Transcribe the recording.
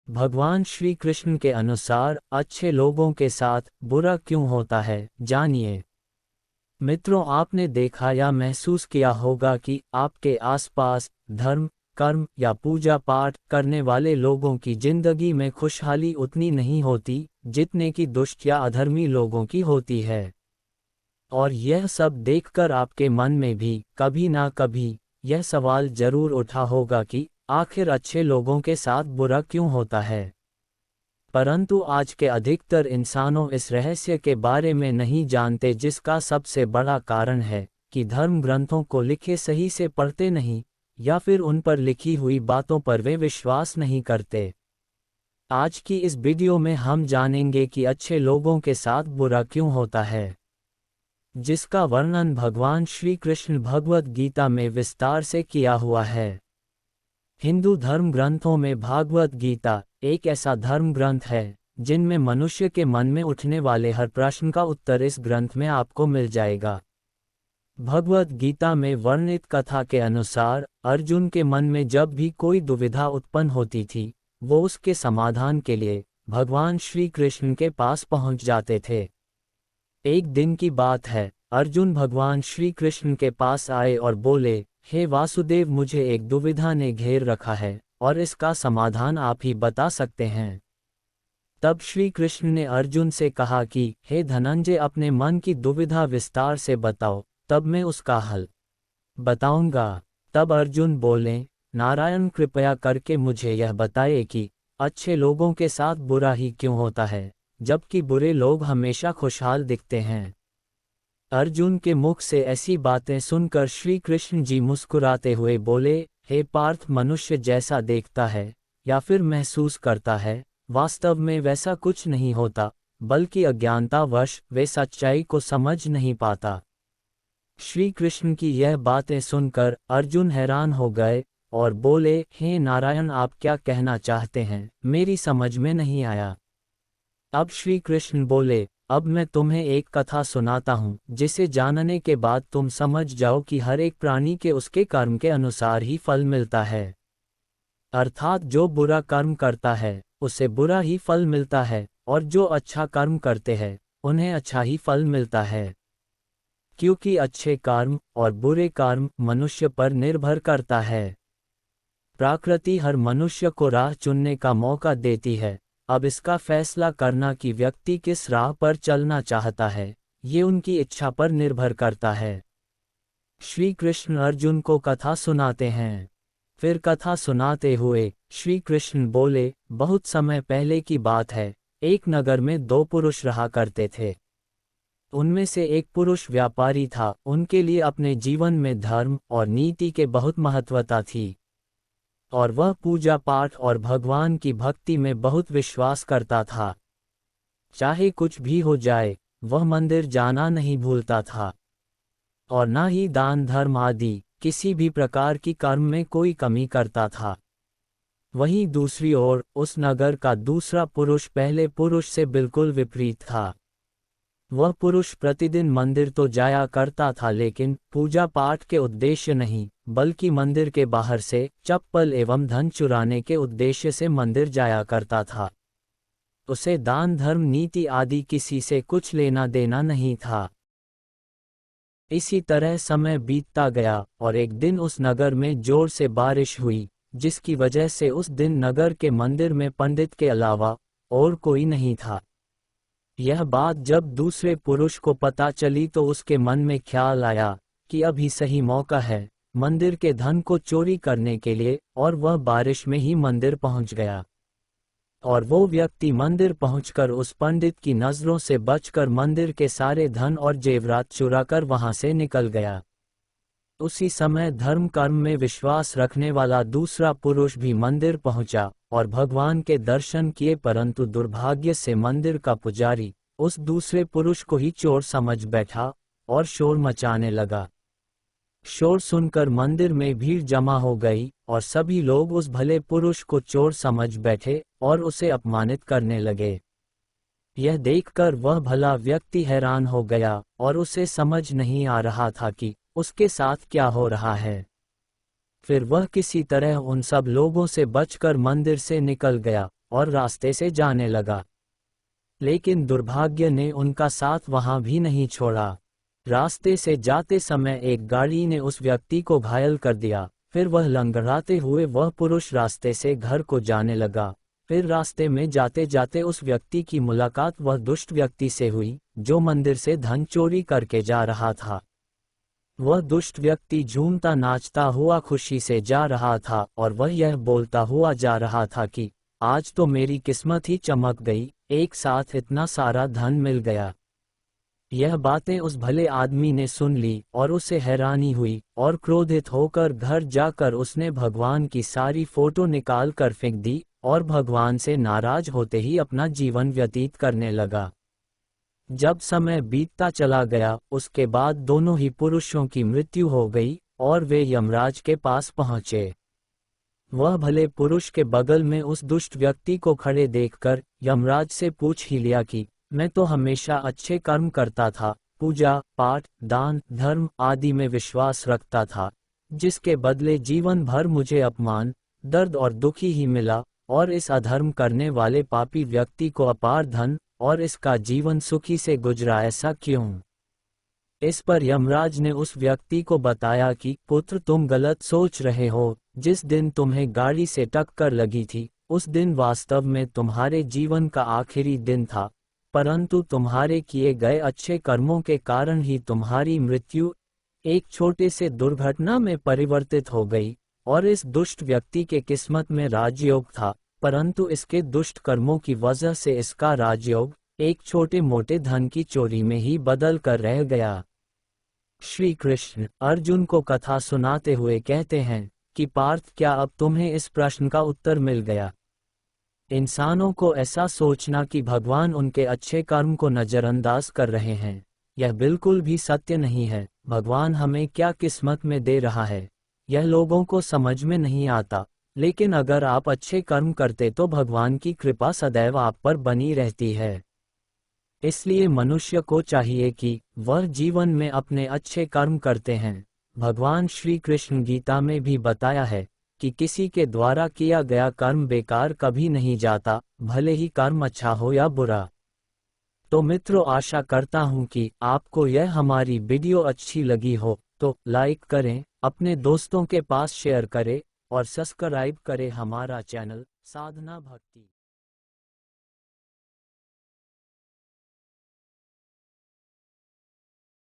भगवान श्री कृष्ण के अनुसार अच्छे लोगों के साथ बुरा क्यों होता है, जानिए। मित्रों, आपने देखा या महसूस किया होगा कि आपके आसपास धर्म, कर्म या पूजा पाठ करने वाले लोगों की जिंदगी में खुशहाली उतनी नहीं होती जितने कि दुष्ट या अधर्मी लोगों की होती है। और यह सब देखकर आपके मन में भी कभी ना कभी यह सवाल जरूर उठा होगा कि आखिर अच्छे लोगों के साथ बुरा क्यों होता है। परंतु आज के अधिकतर इंसानों इस रहस्य के बारे में नहीं जानते, जिसका सबसे बड़ा कारण है कि धर्म ग्रंथों को लिखे सही से पढ़ते नहीं, या फिर उन पर लिखी हुई बातों पर वे विश्वास नहीं करते। आज की इस वीडियो में हम जानेंगे कि अच्छे लोगों के साथ बुरा क्यों होता है, जिसका वर्णन भगवान श्री कृष्ण भगवद गीता में विस्तार से किया हुआ है। हिंदू धर्म ग्रंथों में भागवत गीता एक ऐसा धर्म ग्रंथ है जिनमें मनुष्य के मन में उठने वाले हर प्रश्न का उत्तर इस ग्रंथ में आपको मिल जाएगा। भगवत गीता में वर्णित कथा के अनुसार अर्जुन के मन में जब भी कोई दुविधा उत्पन्न होती थी, वो उसके समाधान के लिए भगवान श्री कृष्ण के पास पहुंच जाते थे। एक दिन की बात है, अर्जुन भगवान श्री कृष्ण के पास आए और बोले, हे वासुदेव, मुझे एक दुविधा ने घेर रखा है और इसका समाधान आप ही बता सकते हैं। तब श्री कृष्ण ने अर्जुन से कहा कि हे धनंजय, अपने मन की दुविधा विस्तार से बताओ, तब मैं उसका हल बताऊंगा। तब अर्जुन बोले, नारायण, कृपया करके मुझे यह बताए कि अच्छे लोगों के साथ बुरा ही क्यों होता है, जबकि बुरे लोग हमेशा खुशहाल दिखते हैं। अर्जुन के मुख से ऐसी बातें सुनकर श्री कृष्ण जी मुस्कुराते हुए बोले, हे पार्थ, मनुष्य जैसा देखता है या फिर महसूस करता है, वास्तव में वैसा कुछ नहीं होता, बल्कि अज्ञानतावश वे सच्चाई को समझ नहीं पाता। श्री कृष्ण की यह बातें सुनकर अर्जुन हैरान हो गए और बोले, हे नारायण, आप क्या कहना चाहते हैं, मेरी समझ में नहीं आया। अब श्री कृष्ण बोले, अब मैं तुम्हें एक कथा सुनाता हूँ, जिसे जानने के बाद तुम समझ जाओ कि हर एक प्राणी के उसके कर्म के अनुसार ही फल मिलता है। अर्थात जो बुरा कर्म करता है उसे बुरा ही फल मिलता है, और जो अच्छा कर्म करते हैं उन्हें अच्छा ही फल मिलता है। क्योंकि अच्छे कर्म और बुरे कर्म मनुष्य पर निर्भर करता है। प्रकृति हर मनुष्य को राह चुनने का मौका देती है। अब इसका फैसला करना कि व्यक्ति किस राह पर चलना चाहता है, ये उनकी इच्छा पर निर्भर करता है। श्री कृष्ण अर्जुन को कथा सुनाते हैं। फिर कथा सुनाते हुए श्री कृष्ण बोले, बहुत समय पहले की बात है, एक नगर में दो पुरुष रहा करते थे। उनमें से एक पुरुष व्यापारी था। उनके लिए अपने जीवन में धर्म और नीति के बहुत महत्वता थी, और वह पूजा पाठ और भगवान की भक्ति में बहुत विश्वास करता था। चाहे कुछ भी हो जाए, वह मंदिर जाना नहीं भूलता था, और न ही दान धर्म आदि किसी भी प्रकार की कर्म में कोई कमी करता था। वहीं दूसरी ओर उस नगर का दूसरा पुरुष पहले पुरुष से बिल्कुल विपरीत था। वह पुरुष प्रतिदिन मंदिर तो जाया करता था, लेकिन पूजा पाठ के उद्देश्य नहीं, बल्कि मंदिर के बाहर से चप्पल एवं धन चुराने के उद्देश्य से मंदिर जाया करता था। उसे दान धर्म नीति आदि किसी से कुछ लेना देना नहीं था। इसी तरह समय बीतता गया और एक दिन उस नगर में जोर से बारिश हुई, जिसकी वजह से उस दिन नगर के मंदिर में पंडित के अलावा और कोई नहीं था। यह बात जब दूसरे पुरुष को पता चली तो उसके मन में ख्याल आया कि अभी सही मौका है मंदिर के धन को चोरी करने के लिए, और वह बारिश में ही मंदिर पहुंच गया। और वो व्यक्ति मंदिर पहुंचकर उस पंडित की नजरों से बचकर मंदिर के सारे धन और जेवरात चुराकर वहां से निकल गया। उसी समय धर्म कर्म में विश्वास रखने वाला दूसरा पुरुष भी मंदिर पहुंचा और भगवान के दर्शन किए, परंतु दुर्भाग्य से मंदिर का पुजारी उस दूसरे पुरुष को ही चोर समझ बैठा और शोर मचाने लगा। शोर सुनकर मंदिर में भीड़ जमा हो गई और सभी लोग उस भले पुरुष को चोर समझ बैठे और उसे अपमानित करने लगे। यह देखकर वह भला व्यक्ति हैरान हो गया और उसे समझ नहीं आ रहा था कि उसके साथ क्या हो रहा है। फिर वह किसी तरह उन सब लोगों से बचकर मंदिर से निकल गया और रास्ते से जाने लगा। लेकिन दुर्भाग्य ने उनका साथ वहां भी नहीं छोड़ा। रास्ते से जाते समय एक गाड़ी ने उस व्यक्ति को घायल कर दिया। फिर वह लंगड़ाते हुए वह पुरुष रास्ते से घर को जाने लगा। फिर रास्ते में जाते जाते उस व्यक्ति की मुलाकात वह दुष्ट व्यक्ति से हुई जो मंदिर से धन चोरी करके जा रहा था। वह दुष्ट व्यक्ति झूमता नाचता हुआ खुशी से जा रहा था और वह यह बोलता हुआ जा रहा था कि आज तो मेरी किस्मत ही चमक गई, एक साथ इतना सारा धन मिल गया। यह बातें उस भले आदमी ने सुन ली और उसे हैरानी हुई और क्रोधित होकर घर जाकर उसने भगवान की सारी फोटो निकाल कर फेंक दी और भगवान से नाराज होते ही अपना जीवन व्यतीत करने लगा। जब समय बीतता चला गया उसके बाद दोनों ही पुरुषों की मृत्यु हो गई और वे यमराज के पास पहुंचे। वह भले पुरुष के बगल में उस दुष्ट व्यक्ति को खड़े देखकर यमराज से पूछ ही लिया कि मैं तो हमेशा अच्छे कर्म करता था, पूजा पाठ दान धर्म आदि में विश्वास रखता था, जिसके बदले जीवन भर मुझे अपमान दर्द और दुखी ही मिला, और इस अधर्म करने वाले पापी व्यक्ति को अपार धन और इसका जीवन सुखी से गुजरा, ऐसा क्यों? इस पर यमराज ने उस व्यक्ति को बताया कि पुत्र तुम गलत सोच रहे हो। जिस दिन तुम्हें गाड़ी से टक्कर लगी थी उस दिन वास्तव में तुम्हारे जीवन का आखिरी दिन था, परंतु तुम्हारे किए गए अच्छे कर्मों के कारण ही तुम्हारी मृत्यु एक छोटे से दुर्घटना में परिवर्तित हो गई। और इस दुष्ट व्यक्ति के किस्मत में राजयोग था, परंतु इसके दुष्ट कर्मों की वजह से इसका राजयोग एक छोटे मोटे धन की चोरी में ही बदल कर रह गया। श्री कृष्ण अर्जुन को कथा सुनाते हुए कहते हैं कि पार्थ, क्या अब तुम्हें इस प्रश्न का उत्तर मिल गया? इंसानों को ऐसा सोचना कि भगवान उनके अच्छे कर्म को नजरअंदाज कर रहे हैं, यह बिल्कुल भी सत्य नहीं है। भगवान हमें क्या किस्मत में दे रहा है यह लोगों को समझ में नहीं आता, लेकिन अगर आप अच्छे कर्म करते तो भगवान की कृपा सदैव आप पर बनी रहती है। इसलिए मनुष्य को चाहिए कि वह जीवन में अपने अच्छे कर्म करते हैं। भगवान श्री कृष्ण गीता में भी बताया है कि किसी के द्वारा किया गया कर्म बेकार कभी नहीं जाता, भले ही कर्म अच्छा हो या बुरा। तो मित्रों, आशा करता हूं कि आपको यह हमारी वीडियो अच्छी लगी हो तो लाइक करें, अपने दोस्तों के पास शेयर करें और सब्सक्राइब करें हमारा चैनल साधना भक्ति।